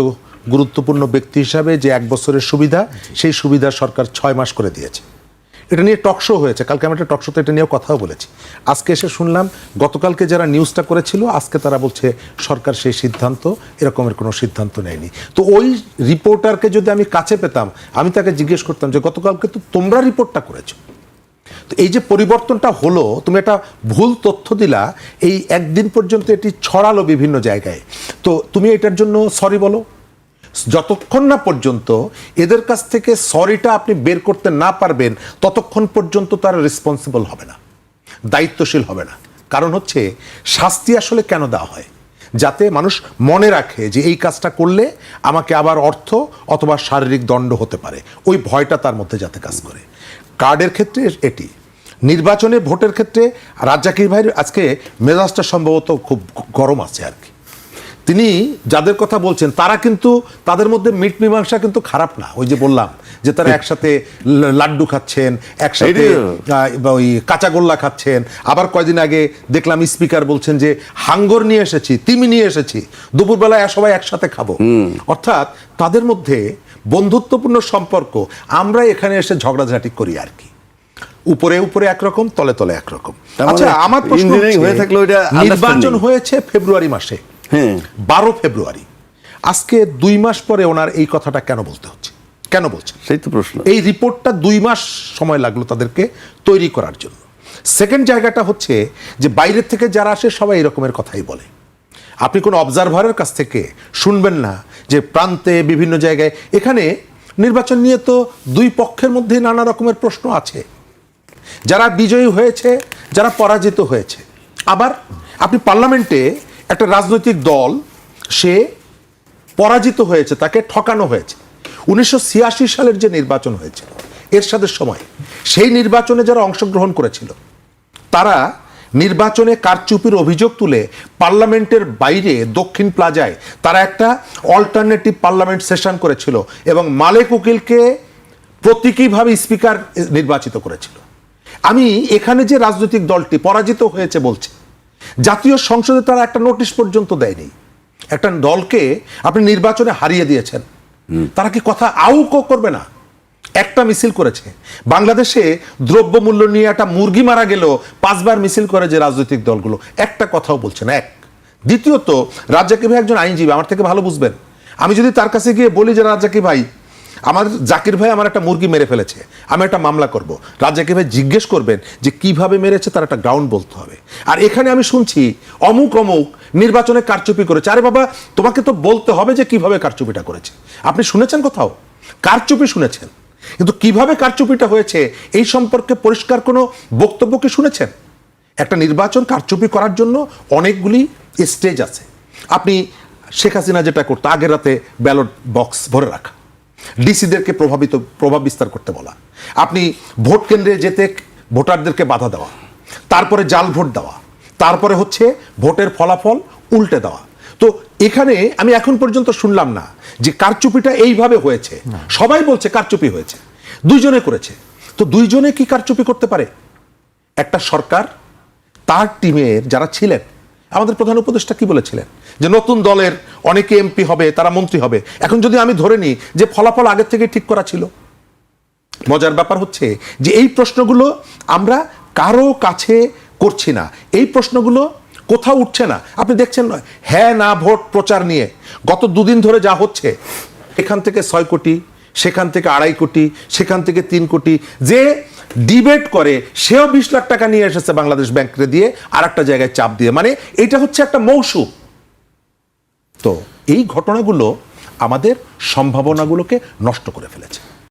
গুরুত্বপূর্ণ ব্যক্তি হিসাবে যে 1 বছরের সুবিধা, সেই সুবিধা সরকার 6 মাস করে দিয়েছে। এটা নিয়ে টকশো হয়েছে, কালকে আমি একটা টকশোতে এটা নিয়েও কথাও বলেছি। আজকে এসে শুনলাম গতকালকে যারা নিউজটা করেছিল আজকে তারা বলছে সরকার সেই সিদ্ধান্ত, এরকমের কোনো সিদ্ধান্ত নেয়নি। তো ওই রিপোর্টারকে যদি আমি কাছে পেতাম, আমি তাকে জিজ্ঞেস করতাম যে গতকালকে তো তোমরা রিপোর্টটা করেছো, তো এই যে পরিবর্তনটা হলো, তুমি একটা ভুল তথ্য দিলা, এই একদিন পর্যন্ত এটি ছড়ালো বিভিন্ন জায়গায়, তো তুমি এটার জন্য সরি বলো। যতক্ষণ না পর্যন্ত এদের কাছ থেকে সরিটা আপনি বের করতে না পারবেন ততক্ষণ পর্যন্ত তারা রেসপন্সিবল হবে না, দায়িত্বশীল হবে না। কারণ হচ্ছে শাস্তি আসলে কেন দেওয়া হয়? যাতে মানুষ মনে রাখে যে এই কাজটা করলে আমাকে আবার অর্থ অথবা শারীরিক দণ্ড হতে পারে, ওই ভয়টা তার মধ্যে যাতে কাজ করে। কার্ডের ক্ষেত্রে এটি, নির্বাচনে ভোটের ক্ষেত্রে রাজ্জাকির ভাইয়ের আজকে মেজাজটা সম্ভবত খুব গরম আছে আর কি। তিনি যাদের কথা বলছেন তারা কিন্তু তাদের মধ্যে মিট মীমাংসা কিন্তু খারাপ না। ওই যে বললাম যে তারা একসাথে লাড্ডু খাচ্ছেন, একসাথে ওই কাঁচাগোল্লা খাচ্ছেন। আবার কয়দিন আগে দেখলাম স্পিকার বলছেন যে হাঙ্গর নিয়ে এসেছি, তিমি নিয়ে এসেছি, দুপুরবেলায় সবাই একসাথে খাবো। অর্থাৎ তাদের মধ্যে বন্ধুত্বপূর্ণ সম্পর্ক। আমরা এখানে এসে ঝগড়াঝাটি করি আর কি, উপরে উপরে একরকম, তলে তলে একরকম। আচ্ছা, আমার প্রশ্ন নির্বাচন হয়েছে ফেব্রুয়ারি মাসে, 12 ফেব্রুয়ারি, আজকে 2 মাস পরে ওনার এই কথাটা কেন বলতে হচ্ছে? কেন বলছেন? সেই তো প্রশ্ন। এই রিপোর্টটা 2 মাস সময় লাগলো তাদেরকে তৈরি করার জন্য। সেকেন্ড জায়গাটা হচ্ছে যে বাইরের থেকে যারা আসে সবাই এরকমের কথাই বলে। আপনি কোনো অবজারভারের কাছ থেকে শুনবেন না যে প্রান্তে বিভিন্ন জায়গায়, এখানে নির্বাচন নিয়ে তো 2 পক্ষের মধ্যে নানা রকমের প্রশ্ন আছে, যারা বিজয়ী হয়েছে, যারা পরাজিত হয়েছে। আবার আপনি পার্লামেন্টে একটা রাজনৈতিক দল সে পরাজিত হয়েছে, তাকে ঠকানো হয়েছে। 1986 সালের যে নির্বাচন হয়েছিল এরশাদের সময়, সেই নির্বাচনে যারা অংশগ্রহণ করেছিল তারা নির্বাচনে কারচুপির অভিযোগ তুলে পার্লামেন্টের বাইরে দক্ষিণ প্লাজায় তারা একটা অল্টারনেটিভ পার্লামেন্ট সেশন করেছিল এবং মালেক উকিলকে প্রতীকীভাবে স্পিকার নির্বাচিত করেছিল। আমি এখানে যে রাজনৈতিক দলটি পরাজিত হয়েছে বলছে, জাতীয় সংসদে তারা একটা নোটিশ পর্যন্ত দেয়নি। একটা দলকে আপনি নির্বাচনে হারিয়ে দিয়েছেন, তারা কি কথা আউকো করবে না? একটা মিছিল করেছে। বাংলাদেশে দ্রব্যমূল্য নিয়ে একটা মুরগি মারা গেল 5 বার মিছিল করে যে রাজনৈতিক দলগুলো, একটা কথাও বলছে না। এক, দ্বিতীয়ত রাজ্জাকি ভাই একজন আইনজীবী, আমার থেকে ভালো বুঝবেন। আমি যদি তার কাছে গিয়ে বলি যে রাজ্জাকি ভাই, আমার জাকির ভাই আমার একটা মুরগি মেরে ফেলেছে, আমি একটা মামলা করব, রাজ্জাকি ভাই জিজ্ঞেস করবেন যে কিভাবে মেরেছে, তার একটা গ্রাউন্ড বলতে হবে। আর এখানে আমি শুনছি অমুক অমুক নির্বাচনে কারচুপি করেছে। আরে বাবা, তোমাকে তো বলতে হবে যে কিভাবে কারচুপিটা করেছে। আপনি শুনেছেন কোথাও কারচুপি? শুনেছেন, কিন্তু কিভাবে কারচুপিটা হয়েছে এই সম্পর্কে পরিষ্কার কোনো বক্তব্য কি শুনেছেন? একটা নির্বাচন কারচুপি করার জন্য অনেকগুলি স্টেজ আছে। আপনি শেখ হাসিনা যেটা করতো আগের রাতে ব্যালট বক্স ভরে রাখা, ডিসিদেরকে প্রভাব বিস্তার করতে বলা, আপনি ভোট কেন্দ্রে যেতে ভোটারদেরকে বাধা দেওয়া, তারপরে জাল ভোট দেওয়া, তারপরে হচ্ছে ভোটের ফলাফল উল্টে দেওয়া। তো এখানে আমি এখন পর্যন্ত শুনলাম না যে কারচুপিটা এইভাবে হয়েছে। সবাই বলছে কারচুপি হয়েছে, দুইজনে করেছে। তো দুইজনে কি কারচুপি করতে পারে? একটা সরকার, তার টিমের যারা ছিলেন, আমাদের প্রধান উপদেষ্টা কি বলেছিলেন যে নতুন দলের অনেকে এমপি হবে, তারা মন্ত্রী হবে। এখন যদি আমি ধরে নিই যে ফলাফল আগের থেকে ঠিক করা ছিল, মজার ব্যাপার হচ্ছে যে এই প্রশ্নগুলো আমরা কারো কাছে করছি না, এই প্রশ্নগুলো কোথাও উঠছে না। আপনি দেখছেন হ্যাঁ না ভোট প্রচার নিয়ে গত দুদিন ধরে যা হচ্ছে, এখান থেকে 6 কোটি, সেখান থেকে 2.5 কোটি, সেখান থেকে 3 কোটি, যে ডিবেট করে সেও 20 লাখ টাকা নিয়ে এসেছে বাংলাদেশ ব্যাংকে দিয়ে আর একটা জায়গায় চাপ দিয়ে। মানে এটা হচ্ছে একটা মৌসুম। তো এই ঘটনাগুলো আমাদের সম্ভাবনাগুলোকে নষ্ট করে ফেলেছে।